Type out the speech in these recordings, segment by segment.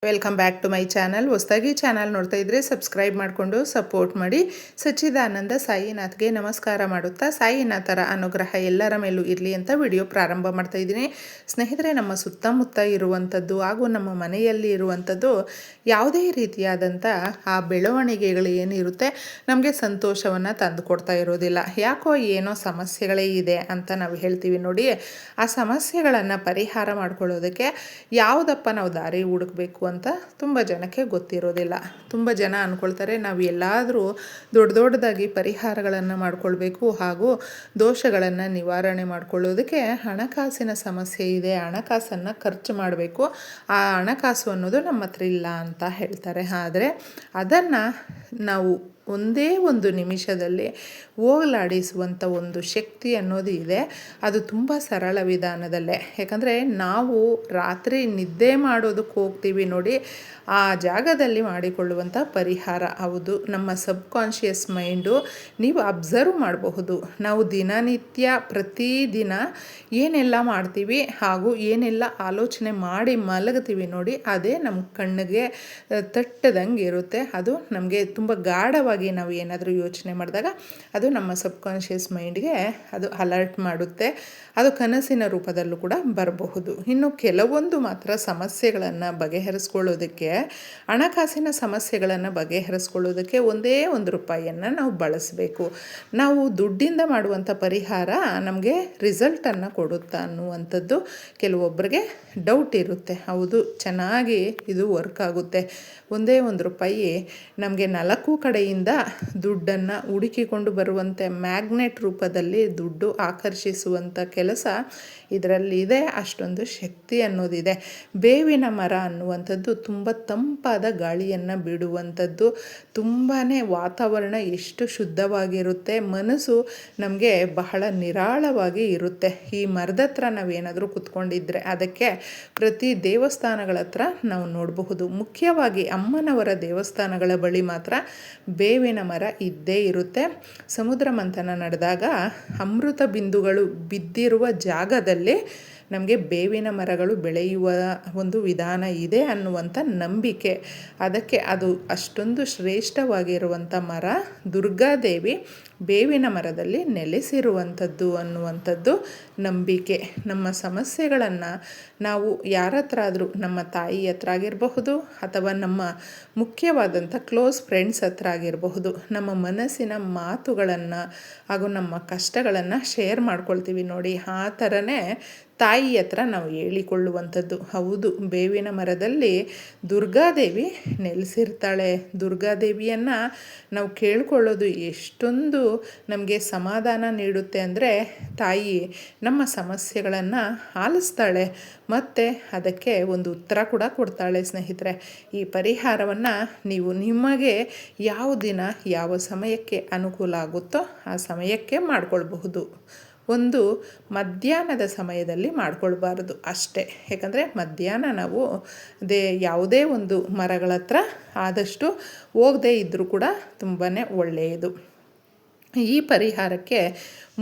Welcome back to my channel. ಹೊಸದಾಗಿ channel ನೋಡ್ತಾ ಇದ್ರೆ ಸಬ್ಸ್ಕ್ರೈಬ್ ಮಾಡಿಕೊಂಡು ಸಪೋರ್ಟ್ ಮಾಡಿ. ಸಚ್ಚಿದಾನಂದ ಸಾಯಿನಾಥ್ಗೆ ನಮಸ್ಕಾರ ಮಾಡುತ್ತಾ ಸಾಯಿನಾಥರ ಅನುಗ್ರಹ ಎಲ್ಲರ ಮೇಲೂ ಇರಲಿ ಅಂತ ವಿಡಿಯೋ ಪ್ರಾರಂಭ ಮಾಡ್ತಾ ಇದ್ದೀನಿ. ಸ್ನೇಹಿತರೆ, ನಮ್ಮ ಸುತ್ತಮುತ್ತ ಇರುವಂಥದ್ದು ಹಾಗೂ ನಮ್ಮ ಮನೆಯಲ್ಲಿ ಇರುವಂಥದ್ದು ಯಾವುದೇ ರೀತಿಯಾದಂಥ ಆ ಬೆಳವಣಿಗೆಗಳು ಏನಿರುತ್ತೆ ನಮಗೆ ಸಂತೋಷವನ್ನು ತಂದು ಕೊಡ್ತಾ ಇರೋದಿಲ್ಲ. ಯಾಕೋ ಏನೋ ಸಮಸ್ಯೆಗಳೇ ಇದೆ ಅಂತ ನಾವು ಹೇಳ್ತೀವಿ ನೋಡಿ. ಆ ಸಮಸ್ಯೆಗಳನ್ನು ಪರಿಹಾರ ಮಾಡ್ಕೊಳ್ಳೋದಕ್ಕೆ ಯಾವುದಪ್ಪ ನಾವು ದಾರಿ ಹುಡುಕಬೇಕು ಅಂತ ತುಂಬ ಜನಕ್ಕೆ ಗೊತ್ತಿರೋದಿಲ್ಲ. ತುಂಬ ಜನ ಅಂದ್ಕೊಳ್ತಾರೆ ನಾವು ಎಲ್ಲಾದರೂ ದೊಡ್ಡದಾಗಿ ಪರಿಹಾರಗಳನ್ನು ಮಾಡಿಕೊಳ್ಬೇಕು ಹಾಗೂ ದೋಷಗಳನ್ನು ನಿವಾರಣೆ ಮಾಡಿಕೊಳ್ಳೋದಕ್ಕೆ ಹಣಕಾಸಿನ ಸಮಸ್ಯೆ ಇದೆ, ಹಣಕಾಸನ್ನು ಖರ್ಚು ಮಾಡಬೇಕು, ಆ ಹಣಕಾಸು ಅನ್ನೋದು ನಮ್ಮ ಹತ್ರ ಇಲ್ಲ ಅಂತ ಹೇಳ್ತಾರೆ. ಆದರೆ ಅದನ್ನು ನಾವು ಒಂದೇ ಒಂದು ನಿಮಿಷದಲ್ಲಿ ಹೋಗಲಾಡಿಸುವಂಥ ಒಂದು ಶಕ್ತಿ ಅನ್ನೋದು ಇದೆ. ಅದು ತುಂಬ ಸರಳ ವಿಧಾನದಲ್ಲೇ. ಯಾಕಂದರೆ ನಾವು ರಾತ್ರಿ ನಿದ್ದೆ ಮಾಡೋದಕ್ಕೆ ಹೋಗ್ತೀವಿ ನೋಡಿ, ಆ ಜಾಗದಲ್ಲಿ ಮಾಡಿಕೊಳ್ಳುವಂಥ ಪರಿಹಾರ ಹೌದು ನಮ್ಮ ಸಬ್ಕಾನ್ಷಿಯಸ್ ಮೈಂಡು. ನೀವು ಅಬ್ಸರ್ವ್ ಮಾಡಬಹುದು, ನಾವು ದಿನನಿತ್ಯ ಪ್ರತಿದಿನ ಏನೆಲ್ಲ ಮಾಡ್ತೀವಿ ಹಾಗೂ ಏನೆಲ್ಲ ಆಲೋಚನೆ ಮಾಡಿ ಮಲಗ್ತೀವಿ ನೋಡಿ, ಅದೇ ನಮ್ಮ ಕಣ್ಣಿಗೆ ತಟ್ಟದಂಗೆ ಇರುತ್ತೆ. ಅದು ನಮಗೆ ತುಂಬ ಗಾಢವಾಗಿ ನಾವು ಏನಾದರೂ ಯೋಚನೆ ಮಾಡಿದಾಗ ಅದು ನಮ್ಮ ಸಬ್ಕಾನ್ಷಿಯಸ್ ಮೈಂಡ್ಗೆ ಅದು ಅಲರ್ಟ್ ಮಾಡುತ್ತೆ. ಅದು ಕನಸಿನ ರೂಪದಲ್ಲೂ ಕೂಡ ಬರಬಹುದು. ಇನ್ನು ಕೆಲವೊಂದು ಮಾತ್ರ ಸಮಸ್ಯೆಗಳನ್ನು ಬಗೆಹರಿಸ್ಕೊಳ್ಳೋದಕ್ಕೆ, ಹಣಕಾಸಿನ ಸಮಸ್ಯೆಗಳನ್ನು ಬಗೆಹರಿಸ್ಕೊಳ್ಳೋದಕ್ಕೆ ಒಂದೇ ₹1 ನಾವು ಬಳಸಬೇಕು. ನಾವು ದುಡ್ಡಿಂದ ಮಾಡುವಂಥ ಪರಿಹಾರ ನಮಗೆ ರಿಸಲ್ಟನ್ನು ಕೊಡುತ್ತಾ ಅನ್ನುವಂಥದ್ದು ಕೆಲವೊಬ್ಬರಿಗೆ ಡೌಟ್ ಇರುತ್ತೆ. ಹೌದು, ಚೆನ್ನಾಗಿ ಇದು ವರ್ಕ್ ಆಗುತ್ತೆ. ಒಂದೇ ₹1 ನಮಗೆ 4 ಕಡೆಯಿಂದ ದುಡ್ಡನ್ನು ಹುಡುಕಿಕೊಂಡು ಬರುವಂತೆ ಮ್ಯಾಗ್ನೆಟ್ ರೂಪದಲ್ಲಿ ದುಡ್ಡು ಆಕರ್ಷಿಸುವಂಥ ಕೆಲಸ ಇದರಲ್ಲಿದೆ. ಅಷ್ಟೊಂದು ಶಕ್ತಿ ಅನ್ನೋದಿದೆ. ಬೇವಿನ ಮರ ಅನ್ನುವಂಥದ್ದು ತುಂಬ ತಂಪಾದ ಗಾಳಿಯನ್ನು ಬಿಡುವಂಥದ್ದು. ತುಂಬಾ ವಾತಾವರಣ ಎಷ್ಟು ಶುದ್ಧವಾಗಿರುತ್ತೆ, ಮನಸ್ಸು ನಮಗೆ ಬಹಳ ನಿರಾಳವಾಗಿ ಇರುತ್ತೆ. ಈ ಮರದ ಹತ್ರ ನಾವೇನಾದರೂ ಕೂತ್ಕೊಂಡಿದ್ರೆ ಅದಕ್ಕೆ ಪ್ರತಿ ದೇವಸ್ಥಾನಗಳ ಹತ್ರ ನಾವು ನೋಡಬಹುದು. ಮುಖ್ಯವಾಗಿ ಅಮ್ಮನವರ ದೇವಸ್ಥಾನಗಳ ಬಳಿ ಮಾತ್ರ ಬೇವಿನ ಮರ ಇದ್ದೇ ಇರುತ್ತೆ. ಸಮುದ್ರ ಮಂಥನ ನಡೆದಾಗ ಅಮೃತ ಬಿಂದುಗಳು ಬಿದ್ದಿರುವ ಜಾಗದಲ್ಲಿ ನಮಗೆ ಬೇವಿನ ಮರಗಳು ಬೆಳೆಯುವ ಒಂದು ವಿಧಾನ ಇದೆ ಅನ್ನುವಂಥ ನಂಬಿಕೆ. ಅದಕ್ಕೆ ಅದು ಅಷ್ಟೊಂದು ಶ್ರೇಷ್ಠವಾಗಿರುವಂಥ ಮರ. ದುರ್ಗಾದೇವಿ ಬೇವಿನ ಮರದಲ್ಲಿ ನೆಲೆಸಿರುವಂಥದ್ದು ಅನ್ನುವಂಥದ್ದು ನಂಬಿಕೆ. ನಮ್ಮ ಸಮಸ್ಯೆಗಳನ್ನು ನಾವು ಯಾರ ಹತ್ರ ಆದರೂ, ನಮ್ಮ ತಾಯಿ ಹತ್ರ ಆಗಿರಬಹುದು ಅಥವಾ ನಮ್ಮ ಮುಖ್ಯವಾದಂಥ ಕ್ಲೋಸ್ ಫ್ರೆಂಡ್ಸ್ ಹತ್ರ ಆಗಿರಬಹುದು, ನಮ್ಮ ಮನಸ್ಸಿನ ಮಾತುಗಳನ್ನು ಹಾಗೂ ನಮ್ಮ ಕಷ್ಟಗಳನ್ನು ಶೇರ್ ಮಾಡ್ಕೊಳ್ತೀವಿ ನೋಡಿ, ಆ ಥರನೇ ತಾಯಿ ಹತ್ರ ನಾವು ಹೇಳಿಕೊಳ್ಳುವಂಥದ್ದು. ಹೌದು, ಬೇವಿನ ಮರದಲ್ಲಿ ದುರ್ಗಾದೇವಿ ನೆಲೆಸಿರ್ತಾಳೆ. ದುರ್ಗಾದೇವಿಯನ್ನು ನಾವು ಕೇಳ್ಕೊಳ್ಳೋದು ಎಷ್ಟೊಂದು ನಮಗೆ ಸಮಾಧಾನ ನೀಡುತ್ತೆ ಅಂದರೆ, ತಾಯಿ ನಮ್ಮ ಸಮಸ್ಯೆಗಳನ್ನು ಆಲಿಸ್ತಾಳೆ ಮತ್ತು ಅದಕ್ಕೆ ಒಂದು ಉತ್ತರ ಕೂಡ ಕೊಡ್ತಾಳೆ. ಸ್ನೇಹಿತರೆ, ಈ ಪರಿಹಾರವನ್ನು ನೀವು ನಿಮಗೆ ಯಾವ ದಿನ ಯಾವ ಸಮಯಕ್ಕೆ ಅನುಕೂಲ ಆಗುತ್ತೋ ಆ ಸಮಯಕ್ಕೆ ಮಾಡಿಕೊಳ್ಬಹುದು. ಒಂದು ಮಧ್ಯಾಹ್ನದ ಸಮಯದಲ್ಲಿ ಮಾಡ್ಕೊಳ್ಬಾರ್ದು ಅಷ್ಟೇ. ಯಾಕಂದರೆ ಮಧ್ಯಾಹ್ನ ನಾವು ಯಾವುದೇ ಒಂದು ಮರಗಳ ಹತ್ರ ಆದಷ್ಟು ಹೋಗದೇ ಇದ್ದರೂ ಕೂಡ ತುಂಬಾ ಒಳ್ಳೆಯದು. ಈ ಪರಿಹಾರಕ್ಕೆ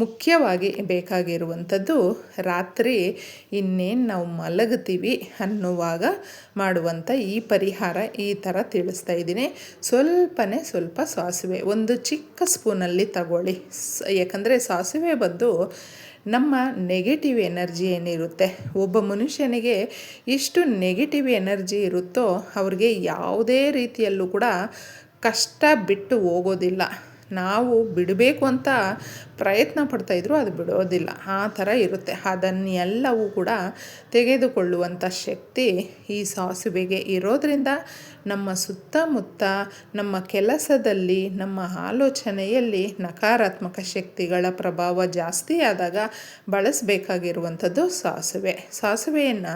ಮುಖ್ಯವಾಗಿ ಬೇಕಾಗಿರುವಂಥದ್ದು ರಾತ್ರಿ ಇನ್ನೇನು ನಾವು ಮಲಗ್ತೀವಿ ಅನ್ನುವಾಗ ಮಾಡುವಂಥ ಈ ಪರಿಹಾರ ಈ ಥರ ತಿಳಿಸ್ತಾ ಇದ್ದೀನಿ. ಸ್ವಲ್ಪ ಸಾಸಿವೆ ಒಂದು ಚಿಕ್ಕ ಸ್ಪೂನಲ್ಲಿ ತಗೊಳ್ಳಿ. ಯಾಕಂದರೆ ಸಾಸಿವೆ ಬಂದು ನಮ್ಮ ನೆಗೆಟಿವ್ ಎನರ್ಜಿ ಏನಿರುತ್ತೆ, ಒಬ್ಬ ಮನುಷ್ಯನಿಗೆ ಎಷ್ಟು ನೆಗೆಟಿವ್ ಎನರ್ಜಿ ಇರುತ್ತೋ ಅವ್ರಿಗೆ ಯಾವುದೇ ರೀತಿಯಲ್ಲೂ ಕೂಡ ಕಷ್ಟ ಬಿಟ್ಟು ಹೋಗೋದಿಲ್ಲ. ನಾವು ಬಿಡಬೇಕು ಅಂತ ಪ್ರಯತ್ನ ಪಡ್ತಾಯಿದ್ರು ಅದು ಬಿಡೋದಿಲ್ಲ, ಆ ಥರ ಇರುತ್ತೆ. ಅದನ್ನೆಲ್ಲವೂ ಕೂಡ ತೆಗೆದುಕೊಳ್ಳುವಂಥ ಶಕ್ತಿ ಈ ಸಾಸಿವೆಗೆ ಇರೋದರಿಂದ ನಮ್ಮ ಸುತ್ತಮುತ್ತ, ನಮ್ಮ ಕೆಲಸದಲ್ಲಿ, ನಮ್ಮ ಆಲೋಚನೆಯಲ್ಲಿ ನಕಾರಾತ್ಮಕ ಶಕ್ತಿಗಳ ಪ್ರಭಾವ ಜಾಸ್ತಿ ಆದಾಗ ಬಳಸಬೇಕಾಗಿರುವಂಥದ್ದು ಸಾಸಿವೆ. ಸಾಸಿವೆಯನ್ನು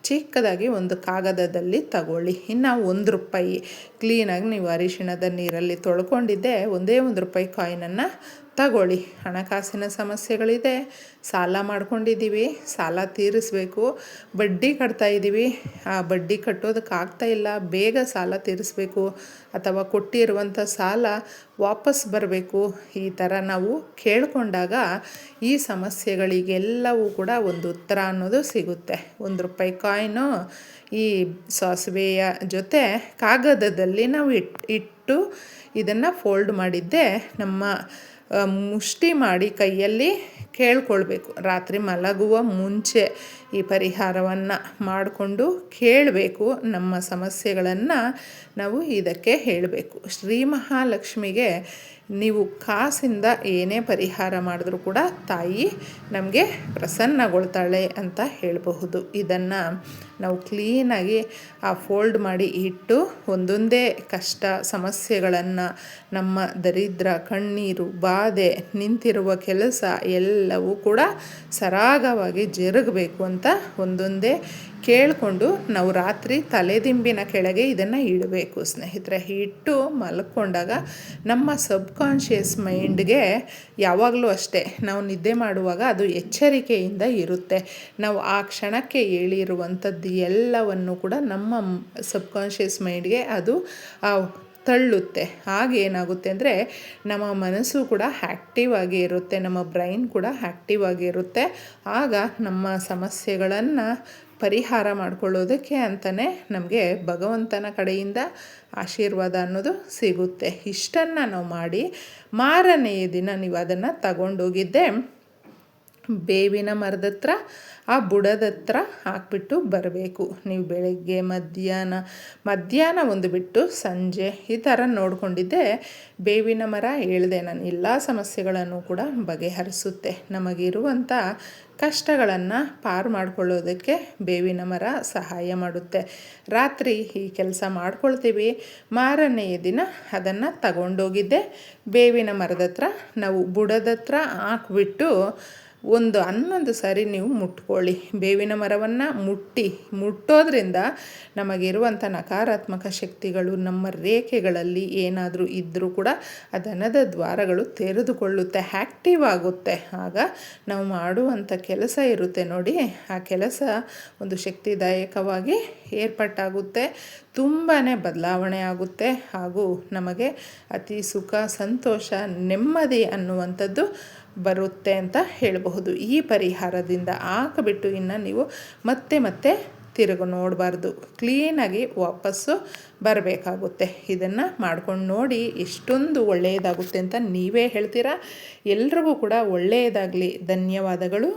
ಚಿಕ್ಕದಾಗಿ ಒಂದು ಕಾಗದದಲ್ಲಿ ತಗೊಳ್ಳಿ. ಇನ್ನು ₹1 ಕ್ಲೀನಾಗಿ ನೀವು ಅರಿಶಿಣದ ನೀರಲ್ಲಿ ತೊಳ್ಕೊಂಡಿದ್ದೆ ಒಂದೇ ₹1 ಕಾಯಿನನ್ನು ತಗೊಳ್ಳಿ. ಹಣಕಾಸಿನ ಸಮಸ್ಯೆಗಳಿದೆ, ಸಾಲ ಮಾಡ್ಕೊಂಡಿದ್ದೀವಿ, ಸಾಲ ತೀರಿಸಬೇಕು, ಬಡ್ಡಿ ಕಟ್ತಾ ಇದ್ದೀವಿ, ಆ ಬಡ್ಡಿ ಕಟ್ಟೋದಕ್ಕಾಗ್ತಾ ಇಲ್ಲ, ಬೇಗ ಸಾಲ ತೀರಿಸಬೇಕು, ಅಥವಾ ಕೊಟ್ಟಿರುವಂಥ ಸಾಲ ವಾಪಸ್ ಬರಬೇಕು, ಈ ಥರ ನಾವು ಕೇಳಿಕೊಂಡಾಗ ಈ ಸಮಸ್ಯೆಗಳಿಗೆಲ್ಲವೂ ಕೂಡ ಒಂದು ಉತ್ತರ ಅನ್ನೋದು ಸಿಗುತ್ತೆ. ₹1 ಕಾಯಿನು ಈ ಸಾಸಿವೆಯ ಜೊತೆ ಕಾಗದದಲ್ಲಿ ನಾವು ಇಟ್ಟು ಇದನ್ನು ಫೋಲ್ಡ್ ಮಾಡಿದ್ದೆ ನಮ್ಮ ಮುಷ್ಟಿ ಮಾಡಿ ಕೈಯಲ್ಲಿ ಕೇಳ್ಕೊಳ್ಬೇಕು. ರಾತ್ರಿ ಮಲಗುವ ಮುಂಚೆ ಈ ಪರಿಹಾರವನ್ನು ಮಾಡಿಕೊಂಡು ಕೇಳಬೇಕು. ನಮ್ಮ ಸಮಸ್ಯೆಗಳನ್ನು ನಾವು ಇದಕ್ಕೆ ಹೇಳಬೇಕು. ಶ್ರೀ ಮಹಾಲಕ್ಷ್ಮಿಗೆ ನೀವು ಕಾಸಿಂದ ಏನೇ ಪರಿಹಾರ ಮಾಡಿದ್ರೂ ಕೂಡ ತಾಯಿ ನಮಗೆ ಪ್ರಸನ್ನಗೊಳ್ತಾಳೆ ಅಂತ ಹೇಳಬಹುದು. ಇದನ್ನು ನಾವು ಕ್ಲೀನಾಗಿ ಆ ಫೋಲ್ಡ್ ಮಾಡಿ ಇಟ್ಟು ಒಂದೊಂದೇ ಕಷ್ಟ ಸಮಸ್ಯೆಗಳನ್ನು, ನಮ್ಮ ದರಿದ್ರ, ಕಣ್ಣೀರು, ಬಾಧೆ, ನಿಂತಿರುವ ಕೆಲಸ ಎಲ್ಲವೂ ಕೂಡ ಸರಾಗವಾಗಿ ಜರುಗಬೇಕು ಅಂತ ಒಂದೊಂದೇ ಕೇಳಿಕೊಂಡು ನಾವು ರಾತ್ರಿ ತಲೆದಿಂಬಿನ ಕೆಳಗೆ ಇದನ್ನು ಇಡಬೇಕು ಸ್ನೇಹಿತರೆ. ಇಟ್ಟು ಮಲ್ಕೊಂಡಾಗ ನಮ್ಮ ಸಬ್ಕಾನ್ಷಿಯಸ್ ಮೈಂಡ್ಗೆ ಯಾವಾಗಲೂ ಅಷ್ಟೇ ನಾವು ನಿದ್ದೆ ಮಾಡುವಾಗ ಅದು ಎಚ್ಚರಿಕೆಯಿಂದ ಇರುತ್ತೆ. ನಾವು ಆ ಕ್ಷಣಕ್ಕೆ ಹೇಳಿರುವಂಥದ್ದು ಎಲ್ಲವನ್ನು ಕೂಡ ನಮ್ಮ ಸಬ್ಕಾನ್ಷಿಯಸ್ ಮೈಂಡ್ಗೆ ಅದು ತಳ್ಳುತ್ತೆ. ಆಗೇನಾಗುತ್ತೆ ಅಂದರೆ ನಮ್ಮ ಮನಸ್ಸು ಕೂಡ ಆ್ಯಕ್ಟಿವ್ ಆಗಿ ಇರುತ್ತೆ, ನಮ್ಮ ಬ್ರೈನ್ ಕೂಡ ಆ್ಯಕ್ಟಿವ್ ಆಗಿರುತ್ತೆ. ಆಗ ನಮ್ಮ ಸಮಸ್ಯೆಗಳನ್ನು ಪರಿಹಾರ ಮಾಡ್ಕೊಳ್ಳೋದಕ್ಕೆ ಅಂತಲೇ ನಮಗೆ ಭಗವಂತನ ಕಡೆಯಿಂದ ಆಶೀರ್ವಾದ ಅನ್ನೋದು ಸಿಗುತ್ತೆ. ಇಷ್ಟನ್ನು ನಾವು ಮಾಡಿ ಮಾರನೆಯ ದಿನ ನೀವು ಅದನ್ನು ತಗೊಂಡೋಗಿದ್ದೆ ಬೇವಿನ ಮರದ ಹತ್ರ, ಆ ಬುಡದ ಹತ್ರ ಹಾಕ್ಬಿಟ್ಟು ಬರಬೇಕು. ನೀವು ಬೆಳಗ್ಗೆ ಮಧ್ಯಾಹ್ನ ಒಂದು ಬಿಟ್ಟು ಸಂಜೆ ಈ ಥರ ನೋಡಿಕೊಂಡಿದ್ದೆ ಬೇವಿನ ಮರ ಹೇಳಿದೆ ನಾನು ಎಲ್ಲ ಸಮಸ್ಯೆಗಳನ್ನು ಕೂಡ ಬಗೆಹರಿಸುತ್ತೆ. ನಮಗಿರುವಂಥ ಕಷ್ಟಗಳನ್ನು ಪಾರು ಮಾಡಿಕೊಳ್ಳೋದಕ್ಕೆ ಬೇವಿನ ಮರ ಸಹಾಯ ಮಾಡುತ್ತೆ. ರಾತ್ರಿ ಈ ಕೆಲಸ ಮಾಡ್ಕೊಳ್ತೀವಿ, ಮಾರನೆಯ ದಿನ ಅದನ್ನು ತಗೊಂಡೋಗಿದ್ದೆ ಬೇವಿನ ಮರದ ಹತ್ರ ನಾವು ಬುಡದ ಹತ್ರ ಹಾಕ್ಬಿಟ್ಟು 11 ಸಾರಿ ನೀವು ಮುಟ್ಕೊಳ್ಳಿ. ಬೇವಿನ ಮರವನ್ನು ಮುಟ್ಟೋದ್ರಿಂದ ನಮಗಿರುವಂಥ ನಕಾರಾತ್ಮಕ ಶಕ್ತಿಗಳು, ನಮ್ಮ ರೇಖೆಗಳಲ್ಲಿ ಏನಾದರೂ ಇದ್ದರೂ ಕೂಡ ಆ ಧನದ ದ್ವಾರಗಳು ತೆರೆದುಕೊಳ್ಳುತ್ತೆ, ಆ್ಯಕ್ಟಿವ್ ಆಗುತ್ತೆ. ಆಗ ನಾವು ಮಾಡುವಂಥ ಕೆಲಸ ಇರುತ್ತೆ ನೋಡಿ, ಆ ಕೆಲಸ ಒಂದು ಶಕ್ತಿದಾಯಕವಾಗಿ ಏರ್ಪಟ್ಟಾಗುತ್ತೆ, ತುಂಬಾ ಬದಲಾವಣೆ ಆಗುತ್ತೆ. ಹಾಗೂ ನಮಗೆ ಅತಿ ಸುಖ, ಸಂತೋಷ, ನೆಮ್ಮದಿ ಅನ್ನುವಂಥದ್ದು ಬರುತ್ತೆ ಅಂತ ಹೇಳಬಹುದು. ಈ ಪರಿಹಾರದಿಂದ ಹಾಕಿಬಿಟ್ಟು ಇನ್ನು ನೀವು ಮತ್ತೆ ತಿರುಗಿ ನೋಡಬಾರ್ದು, ಕ್ಲೀನಾಗಿ ವಾಪಸ್ಸು ಬರಬೇಕಾಗುತ್ತೆ. ಇದನ್ನು ಮಾಡ್ಕೊಂಡು ನೋಡಿ ಎಷ್ಟೊಂದು ಒಳ್ಳೆಯದಾಗುತ್ತೆ ಅಂತ ನೀವೇ ಹೇಳ್ತೀರಾ. ಎಲ್ರಿಗೂ ಕೂಡ ಒಳ್ಳೆಯದಾಗಲಿ. ಧನ್ಯವಾದಗಳು.